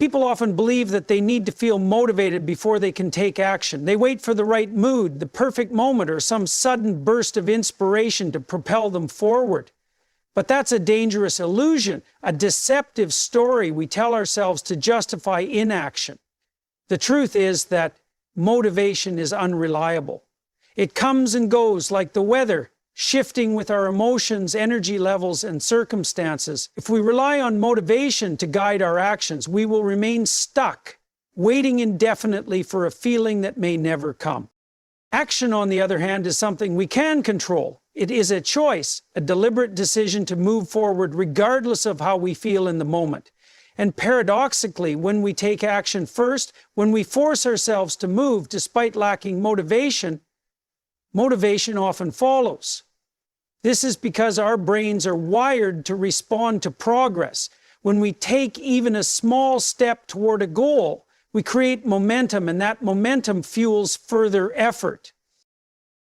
People often believe that they need to feel motivated before they can take action. They wait for the right mood, the perfect moment, or some sudden burst of inspiration to propel them forward. But that's a dangerous illusion, a deceptive story we tell ourselves to justify inaction. The truth is that motivation is unreliable. It comes and goes like the weather, shifting with our emotions, energy levels, and circumstances. If we rely on motivation to guide our actions, we will remain stuck, waiting indefinitely for a feeling that may never come. Action, on the other hand, is something we can control. It is a choice, a deliberate decision to move forward regardless of how we feel in the moment. And paradoxically, when we take action first, when we force ourselves to move despite lacking motivation, motivation often follows. This is because our brains are wired to respond to progress. When we take even a small step toward a goal, we create momentum, and that momentum fuels further effort.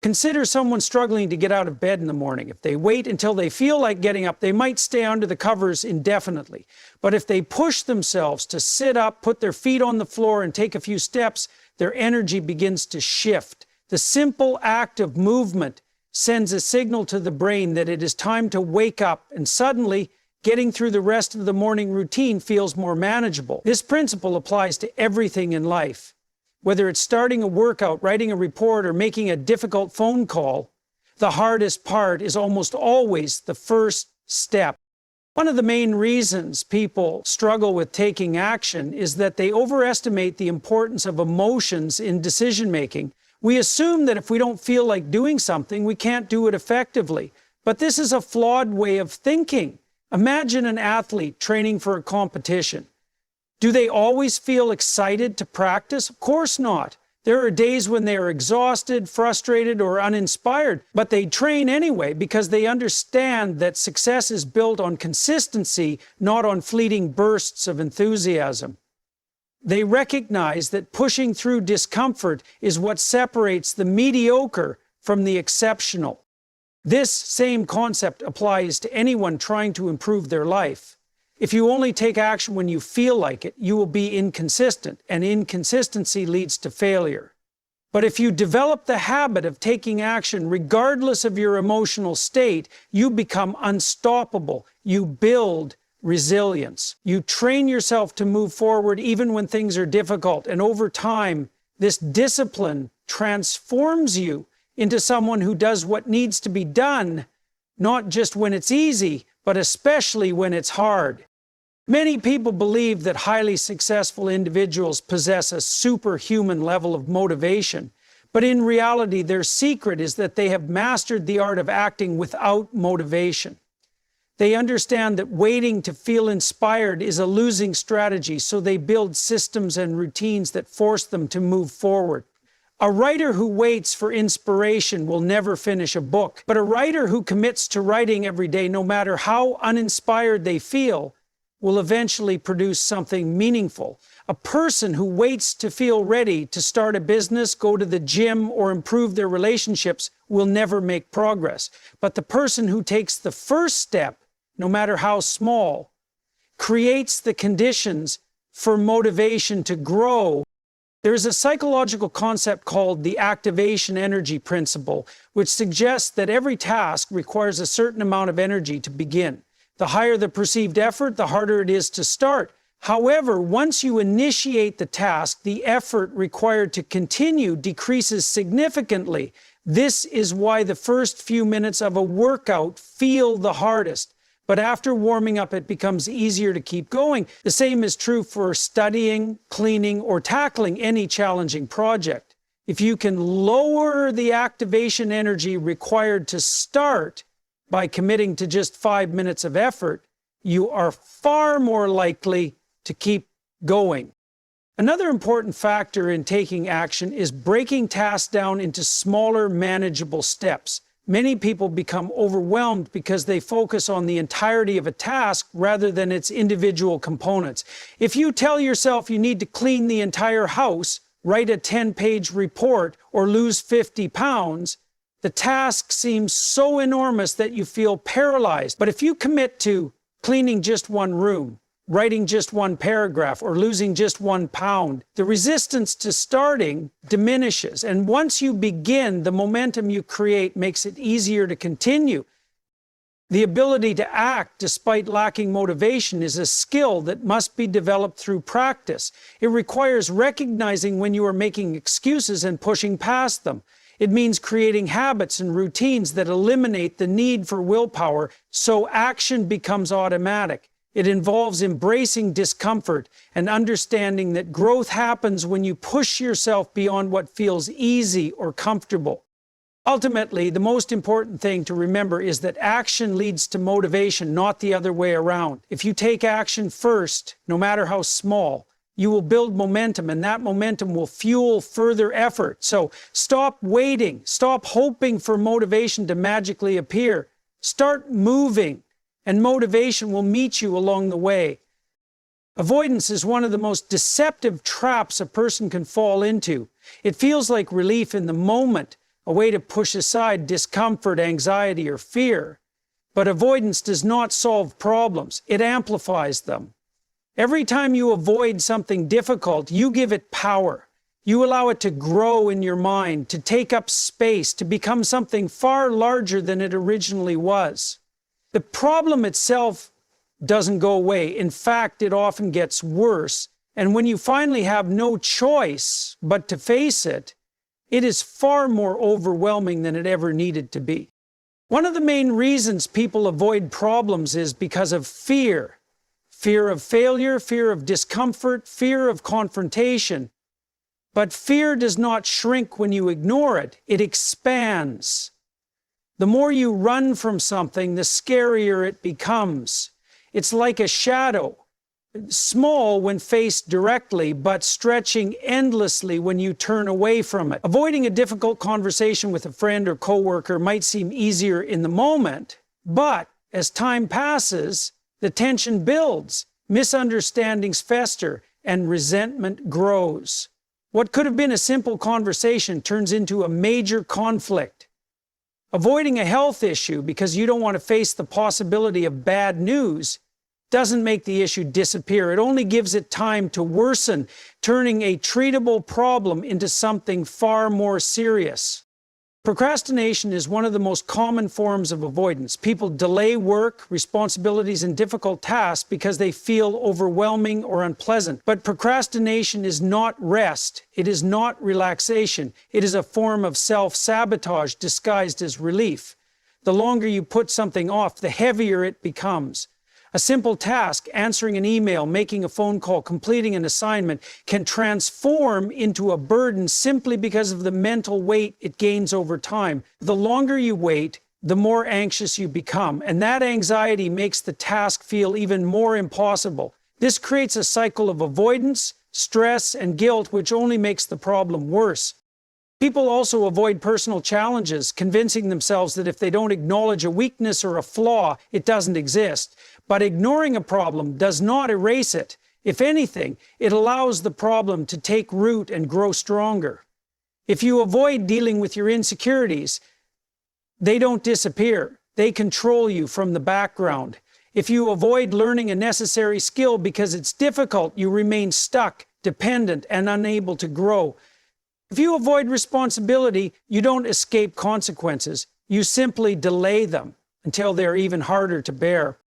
Consider someone struggling to get out of bed in the morning. If they wait until they feel like getting up, they might stay under the covers indefinitely. But if they push themselves to sit up, put their feet on the floor, and take a few steps, their energy begins to shift. The simple act of movement sends a signal to the brain that it is time to wake up, and suddenly, getting through the rest of the morning routine feels more manageable. This principle applies to everything in life. Whether it's starting a workout, writing a report, or making a difficult phone call, the hardest part is almost always the first step. One of the main reasons people struggle with taking action is that they overestimate the importance of emotions in decision-making. We assume that if we don't feel like doing something, we can't do it effectively. But this is a flawed way of thinking. Imagine an athlete training for a competition. Do they always feel excited to practice? Of course not. There are days when they are exhausted, frustrated, or uninspired, but they train anyway because they understand that success is built on consistency, not on fleeting bursts of enthusiasm. They recognize that pushing through discomfort is what separates the mediocre from the exceptional. This same concept applies to anyone trying to improve their life. If you only take action when you feel like it, you will be inconsistent, and inconsistency leads to failure. But if you develop the habit of taking action regardless of your emotional state, you become unstoppable. You build resilience. You train yourself to move forward even when things are difficult, and over time, this discipline transforms you into someone who does what needs to be done, not just when it's easy, but especially when it's hard. Many people believe that highly successful individuals possess a superhuman level of motivation, but in reality, their secret is that they have mastered the art of acting without motivation. They understand that waiting to feel inspired is a losing strategy, so they build systems and routines that force them to move forward. A writer who waits for inspiration will never finish a book, but a writer who commits to writing every day, no matter how uninspired they feel, will eventually produce something meaningful. A person who waits to feel ready to start a business, go to the gym, or improve their relationships will never make progress. But the person who takes the first step, no matter how small, creates the conditions for motivation to grow. There is a psychological concept called the activation energy principle, which suggests that every task requires a certain amount of energy to begin. The higher the perceived effort, the harder it is to start. However, once you initiate the task, the effort required to continue decreases significantly. This is why the first few minutes of a workout feel the hardest. But after warming up, it becomes easier to keep going. The same is true for studying, cleaning, or tackling any challenging project. If you can lower the activation energy required to start by committing to just 5 minutes of effort, you are far more likely to keep going. Another important factor in taking action is breaking tasks down into smaller, manageable steps. Many people become overwhelmed because they focus on the entirety of a task rather than its individual components. If you tell yourself you need to clean the entire house, write a 10-page report, or lose 50 pounds, the task seems so enormous that you feel paralyzed. But if you commit to cleaning just one room, writing just one paragraph or losing just 1 pound, the resistance to starting diminishes. And once you begin, the momentum you create makes it easier to continue. The ability to act despite lacking motivation is a skill that must be developed through practice. It requires recognizing when you are making excuses and pushing past them. It means creating habits and routines that eliminate the need for willpower so action becomes automatic. It involves embracing discomfort and understanding that growth happens when you push yourself beyond what feels easy or comfortable. Ultimately, the most important thing to remember is that action leads to motivation, not the other way around. If you take action first, no matter how small, you will build momentum, and that momentum will fuel further effort. So stop waiting. Stop hoping for motivation to magically appear. Start moving, and motivation will meet you along the way. Avoidance is one of the most deceptive traps a person can fall into. It feels like relief in the moment, a way to push aside discomfort, anxiety, or fear. But avoidance does not solve problems. It amplifies them. Every time you avoid something difficult, you give it power. You allow it to grow in your mind, to take up space, to become something far larger than it originally was. The problem itself doesn't go away. In fact, it often gets worse. And when you finally have no choice but to face it, it is far more overwhelming than it ever needed to be. One of the main reasons people avoid problems is because of fear. Fear of failure, fear of discomfort, fear of confrontation. But fear does not shrink when you ignore it. It expands. The more you run from something, the scarier it becomes. It's like a shadow. Small when faced directly, but stretching endlessly when you turn away from it. Avoiding a difficult conversation with a friend or coworker might seem easier in the moment, but as time passes, the tension builds, misunderstandings fester, and resentment grows. What could have been a simple conversation turns into a major conflict. Avoiding a health issue because you don't want to face the possibility of bad news doesn't make the issue disappear. It only gives it time to worsen, turning a treatable problem into something far more serious. Procrastination is one of the most common forms of avoidance. People delay work, responsibilities, and difficult tasks because they feel overwhelming or unpleasant. But procrastination is not rest. It is not relaxation. It is a form of self-sabotage disguised as relief. The longer you put something off, the heavier it becomes. A simple task, answering an email, making a phone call, completing an assignment, can transform into a burden simply because of the mental weight it gains over time. The longer you wait, the more anxious you become, and that anxiety makes the task feel even more impossible. This creates a cycle of avoidance, stress, and guilt, which only makes the problem worse. People also avoid personal challenges, convincing themselves that if they don't acknowledge a weakness or a flaw, it doesn't exist. But ignoring a problem does not erase it. If anything, it allows the problem to take root and grow stronger. If you avoid dealing with your insecurities, they don't disappear. They control you from the background. If you avoid learning a necessary skill because it's difficult, you remain stuck, dependent, and unable to grow. If you avoid responsibility, you don't escape consequences. You simply delay them until they're even harder to bear.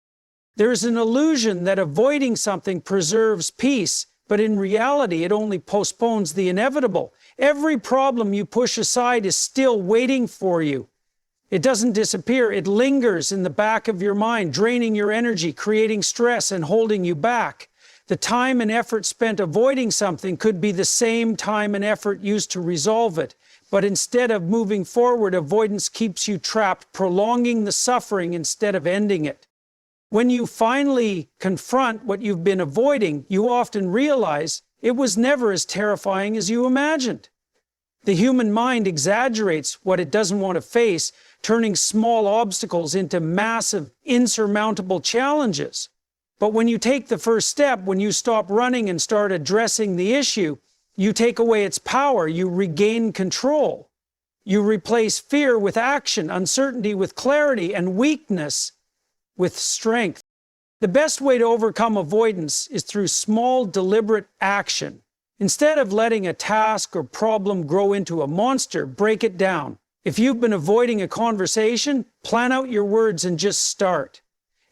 There's an illusion that avoiding something preserves peace, but in reality, it only postpones the inevitable. Every problem you push aside is still waiting for you. It doesn't disappear. It lingers in the back of your mind, draining your energy, creating stress, and holding you back. The time and effort spent avoiding something could be the same time and effort used to resolve it. But instead of moving forward, avoidance keeps you trapped, prolonging the suffering instead of ending it. When you finally confront what you've been avoiding, you often realize it was never as terrifying as you imagined. The human mind exaggerates what it doesn't want to face, turning small obstacles into massive, insurmountable challenges. But when you take the first step, when you stop running and start addressing the issue, you take away its power, you regain control. You replace fear with action, uncertainty with clarity, and weakness with strength. The best way to overcome avoidance is through small, deliberate action. Instead of letting a task or problem grow into a monster, break it down. If you've been avoiding a conversation, plan out your words and just start.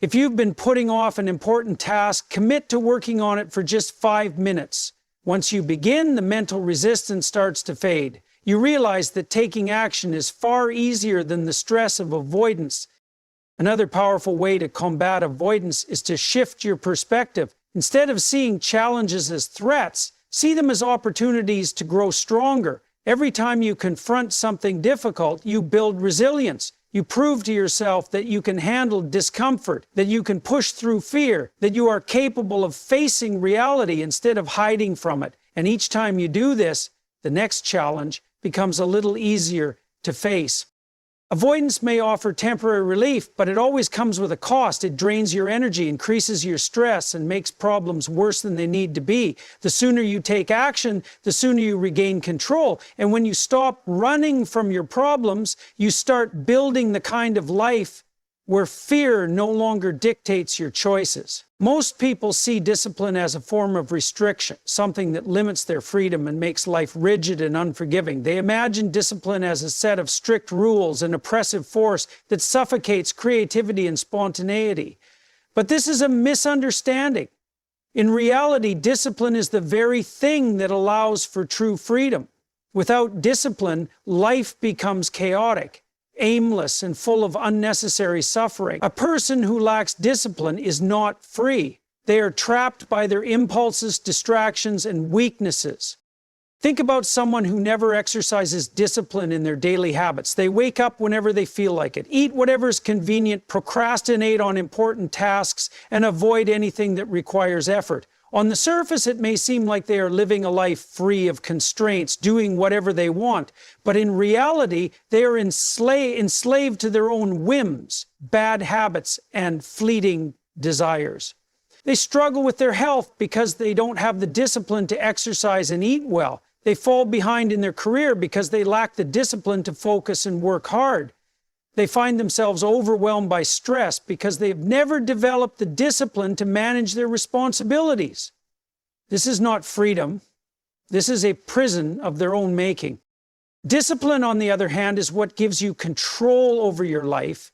If you've been putting off an important task, commit to working on it for just 5 minutes. Once you begin, the mental resistance starts to fade. You realize that taking action is far easier than the stress of avoidance. Another powerful way to combat avoidance is to shift your perspective. Instead of seeing challenges as threats, see them as opportunities to grow stronger. Every time you confront something difficult, you build resilience. You prove to yourself that you can handle discomfort, that you can push through fear, that you are capable of facing reality instead of hiding from it. And each time you do this, the next challenge becomes a little easier to face. Avoidance may offer temporary relief, but it always comes with a cost. It drains your energy, increases your stress, and makes problems worse than they need to be. The sooner you take action, the sooner you regain control. And when you stop running from your problems, you start building the kind of life where fear no longer dictates your choices. Most people see discipline as a form of restriction, something that limits their freedom and makes life rigid and unforgiving. They imagine discipline as a set of strict rules, an oppressive force that suffocates creativity and spontaneity. But this is a misunderstanding. In reality, discipline is the very thing that allows for true freedom. Without discipline, life becomes chaotic, aimless, and full of unnecessary suffering. A person who lacks discipline is not free. They are trapped by their impulses, distractions, and weaknesses. Think about someone who never exercises discipline in their daily habits. They wake up whenever they feel like it, eat whatever is convenient, procrastinate on important tasks, and avoid anything that requires effort. On the surface, it may seem like they are living a life free of constraints, doing whatever they want, but in reality, they are enslaved to their own whims, bad habits, and fleeting desires. They struggle with their health because they don't have the discipline to exercise and eat well. They fall behind in their career because they lack the discipline to focus and work hard. They find themselves overwhelmed by stress because they've never developed the discipline to manage their responsibilities. This is not freedom. This is a prison of their own making. Discipline, on the other hand, is what gives you control over your life.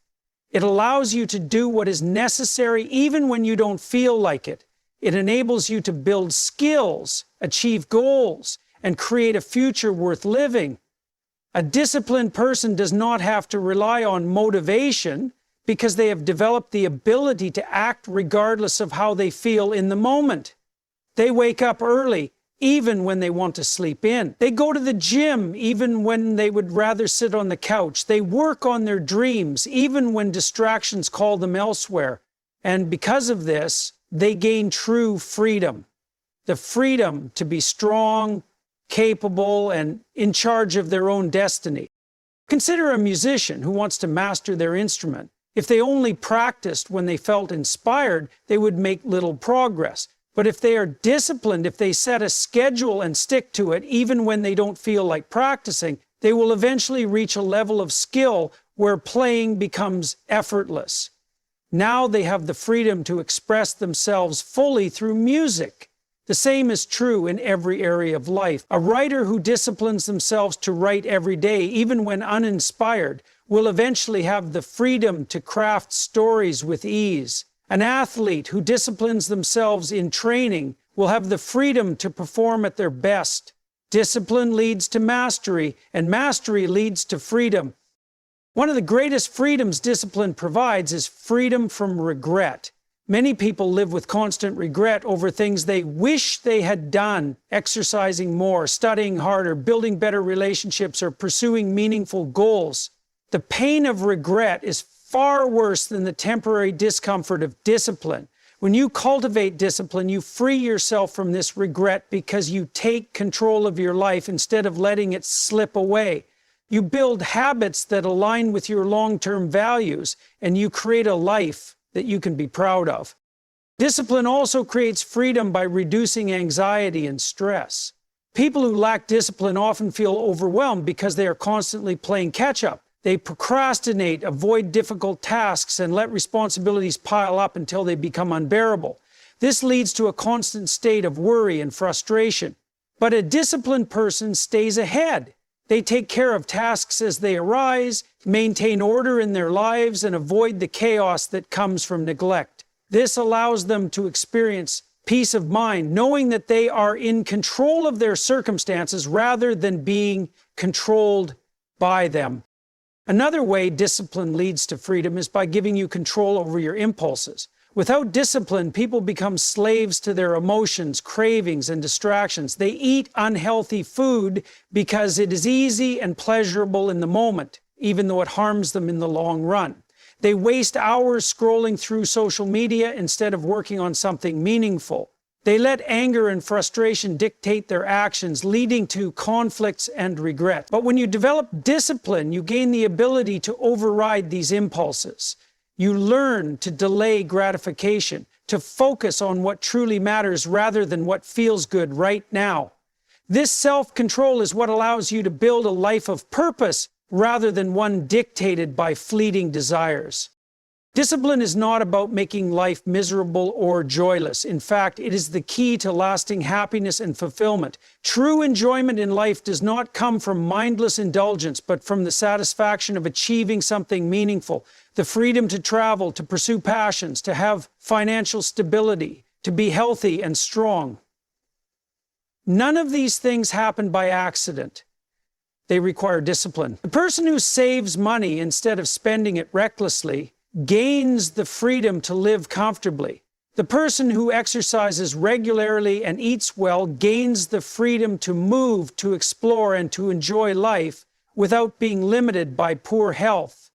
It allows you to do what is necessary even when you don't feel like it. It enables you to build skills, achieve goals, and create a future worth living. A disciplined person does not have to rely on motivation because they have developed the ability to act regardless of how they feel in the moment. They wake up early, even when they want to sleep in. They go to the gym, even when they would rather sit on the couch. They work on their dreams, even when distractions call them elsewhere. And because of this, they gain true freedom. The freedom to be strong, capable, and in charge of their own destiny. Consider a musician who wants to master their instrument. If they only practiced when they felt inspired, they would make little progress. But if they are disciplined, if they set a schedule and stick to it, even when they don't feel like practicing, they will eventually reach a level of skill where playing becomes effortless. Now they have the freedom to express themselves fully through music. The same is true in every area of life. A writer who disciplines themselves to write every day, even when uninspired, will eventually have the freedom to craft stories with ease. An athlete who disciplines themselves in training will have the freedom to perform at their best. Discipline leads to mastery, and mastery leads to freedom. One of the greatest freedoms discipline provides is freedom from regret. Many people live with constant regret over things they wish they had done, exercising more, studying harder, building better relationships, or pursuing meaningful goals. The pain of regret is far worse than the temporary discomfort of discipline. When you cultivate discipline, you free yourself from this regret because you take control of your life instead of letting it slip away. You build habits that align with your long-term values, and you create a life that you can be proud of. Discipline also creates freedom by reducing anxiety and stress. People who lack discipline often feel overwhelmed because they are constantly playing catch-up. They procrastinate, avoid difficult tasks, and let responsibilities pile up until they become unbearable. This leads to a constant state of worry and frustration. But a disciplined person stays ahead. They take care of tasks as they arise, maintain order in their lives, and avoid the chaos that comes from neglect. This allows them to experience peace of mind, knowing that they are in control of their circumstances rather than being controlled by them. Another way discipline leads to freedom is by giving you control over your impulses. Without discipline, people become slaves to their emotions, cravings, and distractions. They eat unhealthy food because it is easy and pleasurable in the moment, even though it harms them in the long run. They waste hours scrolling through social media instead of working on something meaningful. They let anger and frustration dictate their actions, leading to conflicts and regret. But when you develop discipline, you gain the ability to override these impulses. You learn to delay gratification, to focus on what truly matters rather than what feels good right now. This self-control is what allows you to build a life of purpose rather than one dictated by fleeting desires. Discipline is not about making life miserable or joyless. In fact, it is the key to lasting happiness and fulfillment. True enjoyment in life does not come from mindless indulgence, but from the satisfaction of achieving something meaningful, the freedom to travel, to pursue passions, to have financial stability, to be healthy and strong. None of these things happen by accident. They require discipline. The person who saves money instead of spending it recklessly gains the freedom to live comfortably. The person who exercises regularly and eats well gains the freedom to move, to explore, and to enjoy life without being limited by poor health.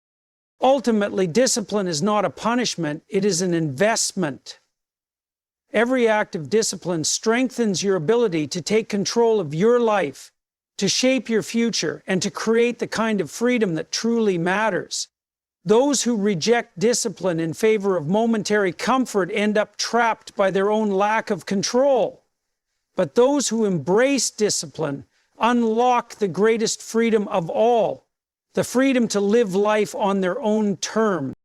Ultimately, discipline is not a punishment, it is an investment. Every act of discipline strengthens your ability to take control of your life, to shape your future, and to create the kind of freedom that truly matters. Those who reject discipline in favor of momentary comfort end up trapped by their own lack of control. But those who embrace discipline unlock the greatest freedom of all, the freedom to live life on their own terms.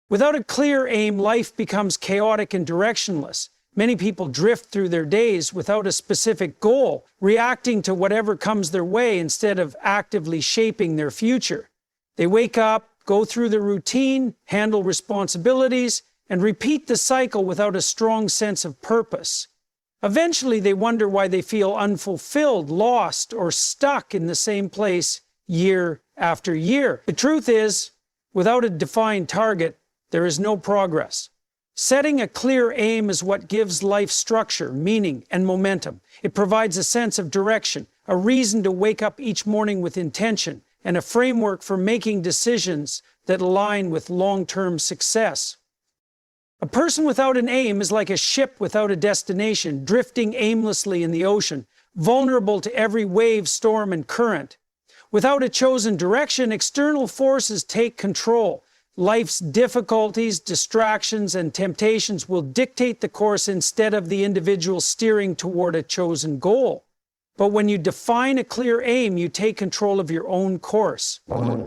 Without a clear aim, life becomes chaotic and directionless. Many people drift through their days without a specific goal, reacting to whatever comes their way instead of actively shaping their future. They wake up, go through the routine, handle responsibilities, and repeat the cycle without a strong sense of purpose. Eventually, they wonder why they feel unfulfilled, lost, or stuck in the same place year after year. The truth is, without a defined target, there is no progress. Setting a clear aim is what gives life structure, meaning, and momentum. It provides a sense of direction, a reason to wake up each morning with intention, and a framework for making decisions that align with long-term success. A person without an aim is like a ship without a destination, drifting aimlessly in the ocean, vulnerable to every wave, storm, and current. Without a chosen direction, external forces take control. Life's difficulties, distractions, and temptations will dictate the course instead of the individual steering toward a chosen goal. But when you define a clear aim, you take control of your own course.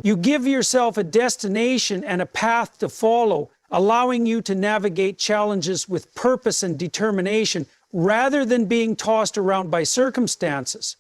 You give yourself a destination and a path to follow, allowing you to navigate challenges with purpose and determination rather than being tossed around by circumstances.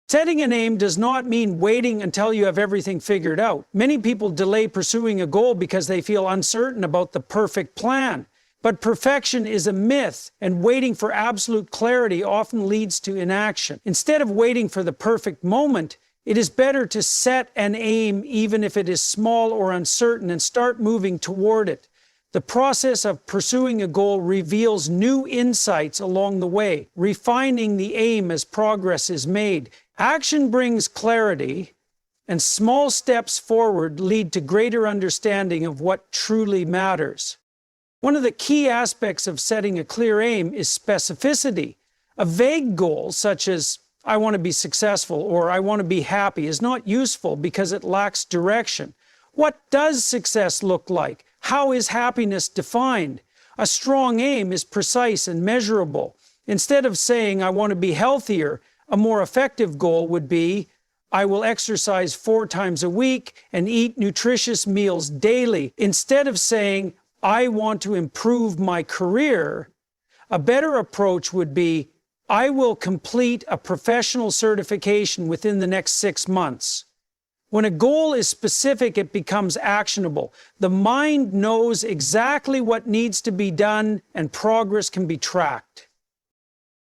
Setting an aim does not mean waiting until you have everything figured out. Many people delay pursuing a goal because they feel uncertain about the perfect plan. But perfection is a myth, and waiting for absolute clarity often leads to inaction. Instead of waiting for the perfect moment, it is better to set an aim even if it is small or uncertain and start moving toward it. The process of pursuing a goal reveals new insights along the way, refining the aim as progress is made. Action brings clarity, and small steps forward lead to greater understanding of what truly matters. One of the key aspects of setting a clear aim is specificity. A vague goal, such as, I want to be successful or I want to be happy, is not useful because it lacks direction. What does success look like? How is happiness defined? A strong aim is precise and measurable. Instead of saying, I want to be healthier, a more effective goal would be, I will exercise 4 times a week and eat nutritious meals daily. Instead of saying, I want to improve my career, a better approach would be, I will complete a professional certification within the next 6 months. When a goal is specific, it becomes actionable. The mind knows exactly what needs to be done, and progress can be tracked.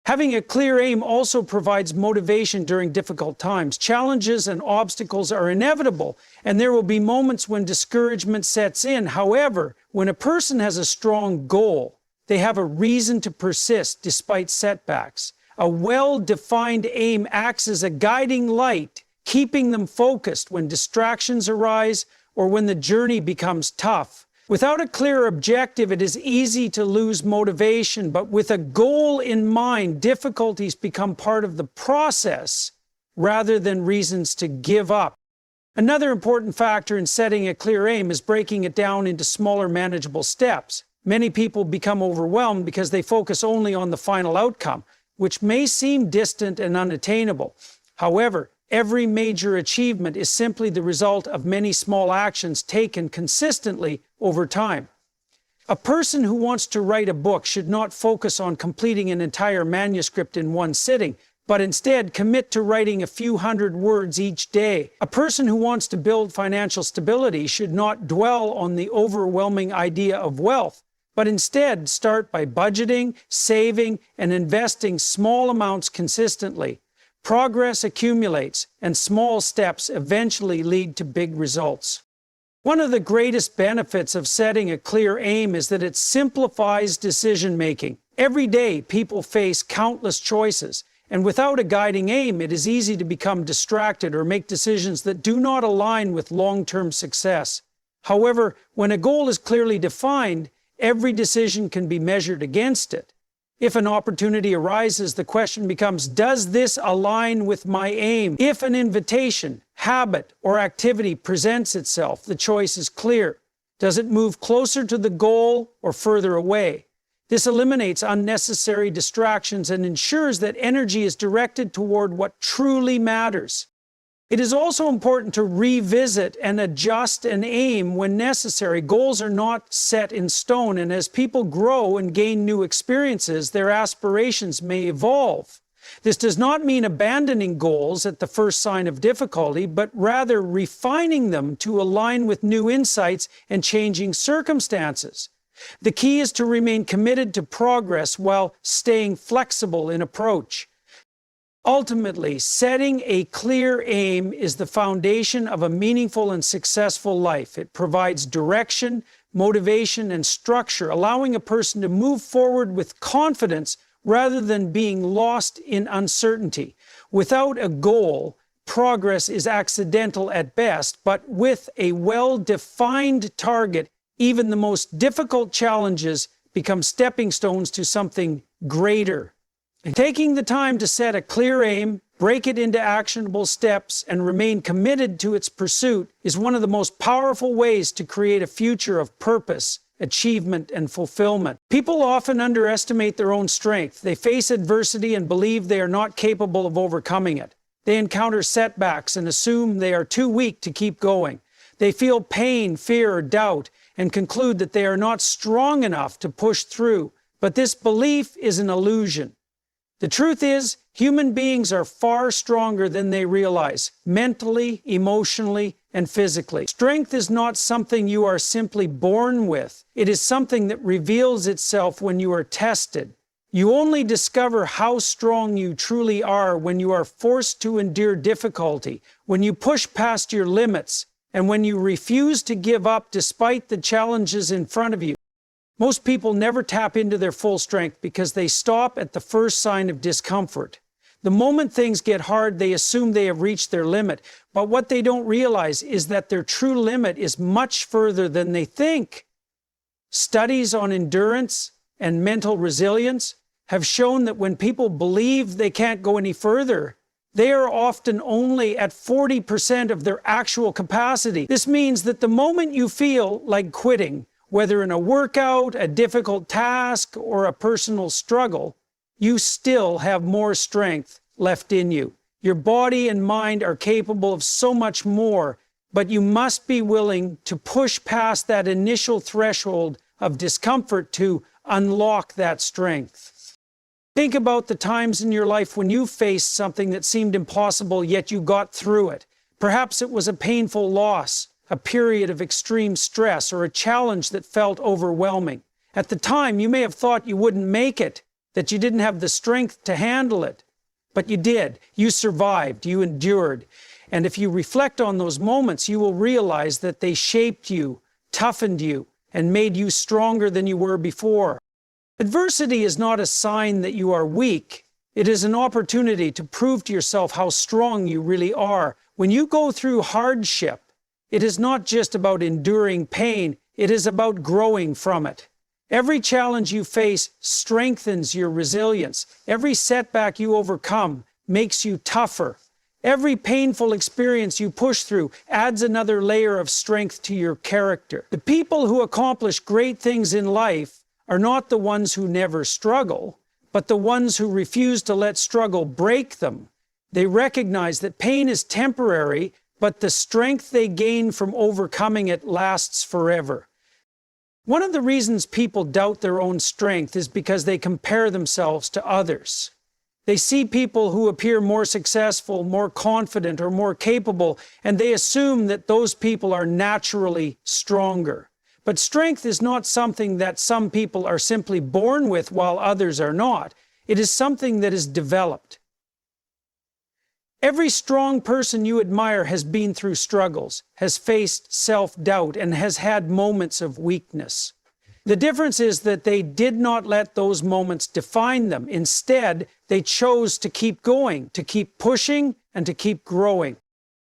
Having a clear aim also provides motivation during difficult times. Challenges and obstacles are inevitable, and there will be moments when discouragement sets in. However, when a person has a strong goal, they have a reason to persist despite setbacks. A well-defined aim acts as a guiding light, keeping them focused when distractions arise or when the journey becomes tough. Without a clear objective, it is easy to lose motivation, but with a goal in mind, difficulties become part of the process rather than reasons to give up. Another important factor in setting a clear aim is breaking it down into smaller, manageable steps. Many people become overwhelmed because they focus only on the final outcome, which may seem distant and unattainable. However, every major achievement is simply the result of many small actions taken consistently over time. A person who wants to write a book should not focus on completing an entire manuscript in one sitting, but instead commit to writing a few hundred words each day. A person who wants to build financial stability should not dwell on the overwhelming idea of wealth, but instead start by budgeting, saving, and investing small amounts consistently. Progress accumulates, and small steps eventually lead to big results. One of the greatest benefits of setting a clear aim is that it simplifies decision-making. Every day, people face countless choices, and without a guiding aim, it is easy to become distracted or make decisions that do not align with long-term success. However, when a goal is clearly defined, every decision can be measured against it. If an opportunity arises, the question becomes, does this align with my aim? If an invitation, habit, or activity presents itself, the choice is clear. Does it move closer to the goal or further away? This eliminates unnecessary distractions and ensures that energy is directed toward what truly matters. It is also important to revisit and adjust an aim when necessary. Goals are not set in stone, and as people grow and gain new experiences, their aspirations may evolve. This does not mean abandoning goals at the first sign of difficulty, but rather refining them to align with new insights and changing circumstances. The key is to remain committed to progress while staying flexible in approach. Ultimately, setting a clear aim is the foundation of a meaningful and successful life. It provides direction, motivation, and structure, allowing a person to move forward with confidence rather than being lost in uncertainty. Without a goal, progress is accidental at best, but with a well-defined target, even the most difficult challenges become stepping stones to something greater. Taking the time to set a clear aim, break it into actionable steps, and remain committed to its pursuit is one of the most powerful ways to create a future of purpose, achievement, and fulfillment. People often underestimate their own strength. They face adversity and believe they are not capable of overcoming it. They encounter setbacks and assume they are too weak to keep going. They feel pain, fear, or doubt, and conclude that they are not strong enough to push through. But this belief is an illusion. The truth is, human beings are far stronger than they realize, mentally, emotionally, and physically. Strength is not something you are simply born with. It is something that reveals itself when you are tested. You only discover how strong you truly are when you are forced to endure difficulty, when you push past your limits, and when you refuse to give up despite the challenges in front of you. Most people never tap into their full strength because they stop at the first sign of discomfort. The moment things get hard, they assume they have reached their limit. But what they don't realize is that their true limit is much further than they think. Studies on endurance and mental resilience have shown that when people believe they can't go any further, they are often only at 40% of their actual capacity. This means that the moment you feel like quitting, whether in a workout, a difficult task, or a personal struggle, you still have more strength left in you. Your body and mind are capable of so much more, but you must be willing to push past that initial threshold of discomfort to unlock that strength. Think about the times in your life when you faced something that seemed impossible, yet you got through it. Perhaps it was a painful loss, a period of extreme stress, or a challenge that felt overwhelming. At the time, you may have thought you wouldn't make it, that you didn't have the strength to handle it. But you did. You survived. You endured. And if you reflect on those moments, you will realize that they shaped you, toughened you, and made you stronger than you were before. Adversity is not a sign that you are weak. It is an opportunity to prove to yourself how strong you really are. When you go through hardship, it is not just about enduring pain, it is about growing from it. Every challenge you face strengthens your resilience. Every setback you overcome makes you tougher. Every painful experience you push through adds another layer of strength to your character. The people who accomplish great things in life are not the ones who never struggle, but the ones who refuse to let struggle break them. They recognize that pain is temporary, but the strength they gain from overcoming it lasts forever. One of the reasons people doubt their own strength is because they compare themselves to others. They see people who appear more successful, more confident, or more capable, and they assume that those people are naturally stronger. But strength is not something that some people are simply born with while others are not. It is something that is developed. Every strong person you admire has been through struggles, has faced self-doubt, and has had moments of weakness. The difference is that they did not let those moments define them. Instead, they chose to keep going, to keep pushing, and to keep growing.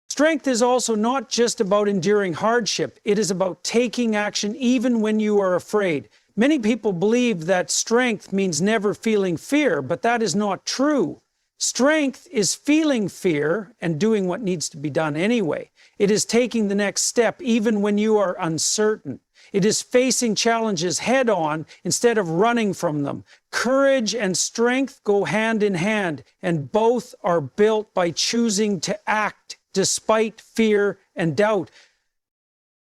Strength is also not just about enduring hardship. It is about taking action even when you are afraid. Many people believe that strength means never feeling fear, but that is not true. Strength is feeling fear and doing what needs to be done anyway. It is taking the next step even when you are uncertain. It is facing challenges head on instead of running from them. Courage and strength go hand in hand, and both are built by choosing to act despite fear and doubt.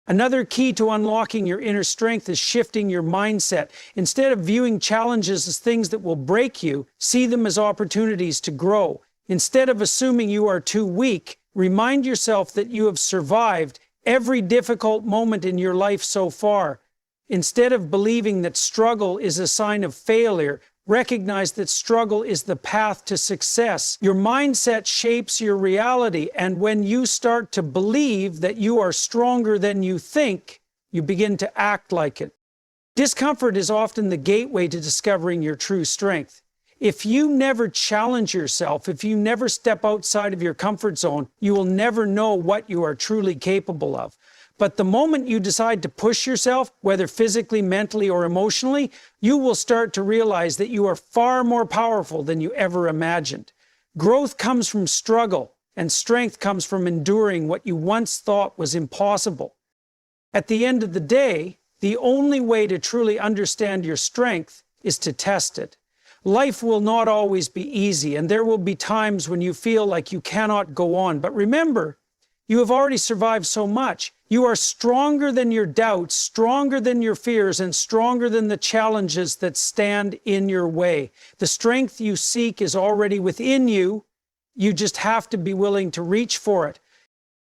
Another key to unlocking your inner strength is shifting your mindset. Instead of viewing challenges as things that will break you, see them as opportunities to grow. Instead of assuming you are too weak, remind yourself that you have survived every difficult moment in your life so far. Instead of believing that struggle is a sign of failure, recognize that struggle is the path to success. Your mindset shapes your reality, and when you start to believe that you are stronger than you think, you begin to act like it. Discomfort is often the gateway to discovering your true strength. If you never challenge yourself, if you never step outside of your comfort zone, you will never know what you are truly capable of. But the moment you decide to push yourself, whether physically, mentally, or emotionally, you will start to realize that you are far more powerful than you ever imagined. Growth comes from struggle, and strength comes from enduring what you once thought was impossible. At the end of the day, the only way to truly understand your strength is to test it. Life will not always be easy, and there will be times when you feel like you cannot go on. But remember, you have already survived so much. You are stronger than your doubts, stronger than your fears, and stronger than the challenges that stand in your way. The strength you seek is already within you. You just have to be willing to reach for it.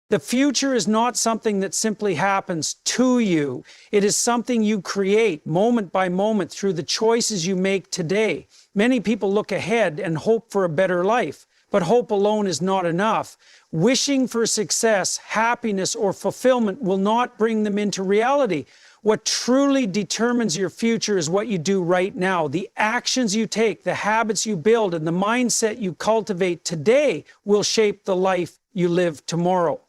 The future is not something that simply happens to you. It is something you create moment by moment through the choices you make today. Many people look ahead and hope for a better life, but hope alone is not enough. Wishing for success, happiness, or fulfillment will not bring them into reality. What truly determines your future is what you do right now. The actions you take, the habits you build, and the mindset you cultivate today will shape the life you live tomorrow.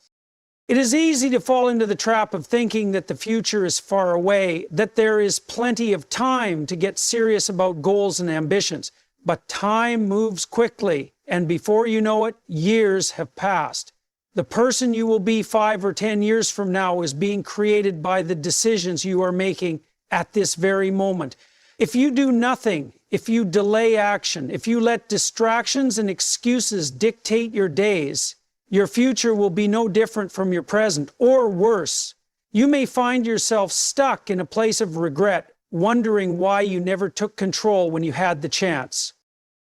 It is easy to fall into the trap of thinking that the future is far away, that there is plenty of time to get serious about goals and ambitions. But time moves quickly, and before you know it, years have passed. The person you will be 5 or 10 years from now is being created by the decisions you are making at this very moment. If you do nothing, if you delay action, if you let distractions and excuses dictate your days, your future will be no different from your present, or worse. You may find yourself stuck in a place of regret, wondering why you never took control when you had the chance.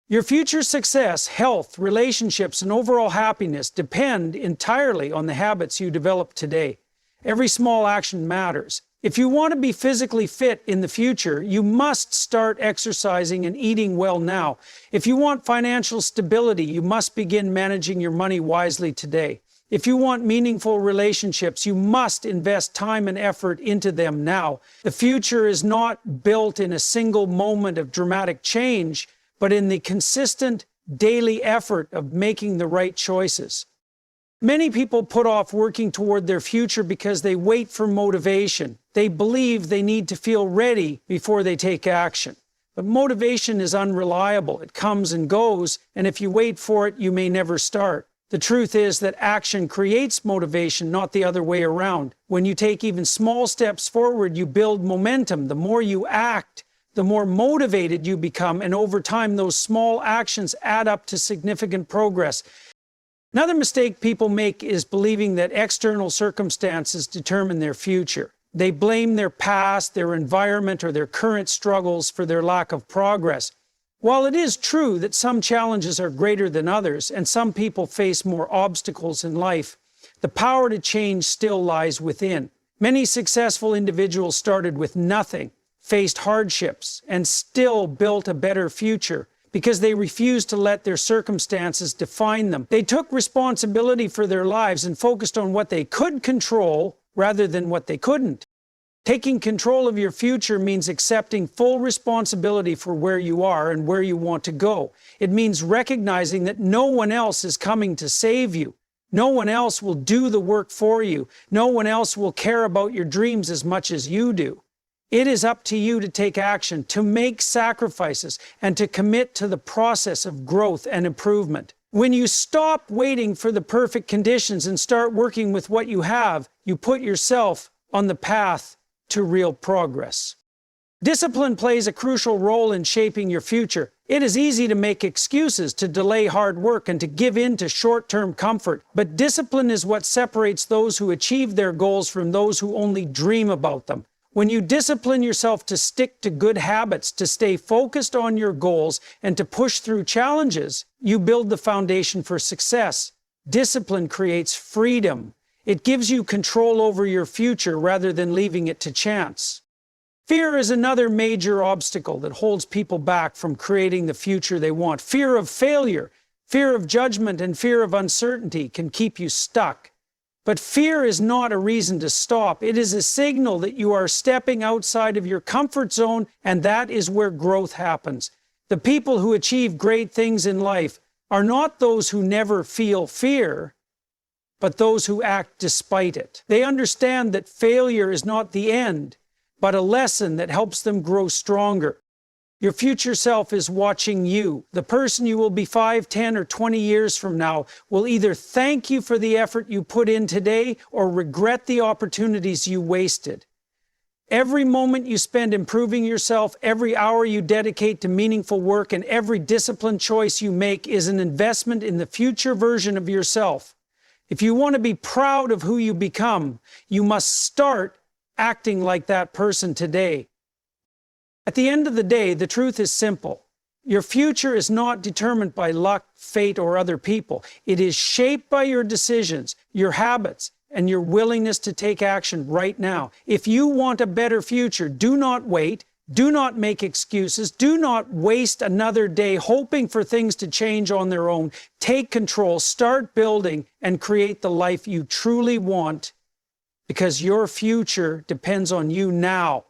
Your future success, health, relationships, and overall happiness depend entirely on the habits you develop today. Every small action matters. If you want to be physically fit in the future, you must start exercising and eating well now. If you want financial stability, you must begin managing your money wisely today. If you want meaningful relationships, you must invest time and effort into them now. The future is not built in a single moment of dramatic change, but in the consistent daily effort of making the right choices. Many people put off working toward their future because they wait for motivation. They believe they need to feel ready before they take action. But motivation is unreliable. It comes and goes, and if you wait for it, you may never start. The truth is that action creates motivation, not the other way around. When you take even small steps forward, you build momentum. The more you act, the more motivated you become, and over time, those small actions add up to significant progress. Another mistake people make is believing that external circumstances determine their future. They blame their past, their environment, or their current struggles for their lack of progress. While it is true that some challenges are greater than others, and some people face more obstacles in life, the power to change still lies within. Many successful individuals started with nothing, faced hardships, and still built a better future because they refused to let their circumstances define them. They took responsibility for their lives and focused on what they could control rather than what they couldn't. Taking control of your future means accepting full responsibility for where you are and where you want to go. It means recognizing that no one else is coming to save you. No one else will do the work for you. No one else will care about your dreams as much as you do. It is up to you to take action, to make sacrifices, and to commit to the process of growth and improvement. When you stop waiting for the perfect conditions and start working with what you have, you put yourself on the path to real progress. Discipline plays a crucial role in shaping your future. It is easy to make excuses, to delay hard work, and to give in to short-term comfort. But discipline is what separates those who achieve their goals from those who only dream about them. When you discipline yourself to stick to good habits, to stay focused on your goals, and to push through challenges, you build the foundation for success. Discipline creates freedom. It gives you control over your future rather than leaving it to chance. Fear is another major obstacle that holds people back from creating the future they want. Fear of failure, fear of judgment, and fear of uncertainty can keep you stuck. But fear is not a reason to stop. It is a signal that you are stepping outside of your comfort zone, and that is where growth happens. The people who achieve great things in life are not those who never feel fear, but those who act despite it. They understand that failure is not the end, but a lesson that helps them grow stronger. Your future self is watching you. The person you will be 5, 10, or 20 years from now will either thank you for the effort you put in today or regret the opportunities you wasted. Every moment you spend improving yourself, every hour you dedicate to meaningful work, and every disciplined choice you make is an investment in the future version of yourself. If you want to be proud of who you become, you must start acting like that person today. At the end of the day, the truth is simple. Your future is not determined by luck, fate, or other people. It is shaped by your decisions, your habits, and your willingness to take action right now. If you want a better future, do not wait. Do not make excuses. Do not waste another day hoping for things to change on their own. Take control, start building, and create the life you truly want, because your future depends on you now.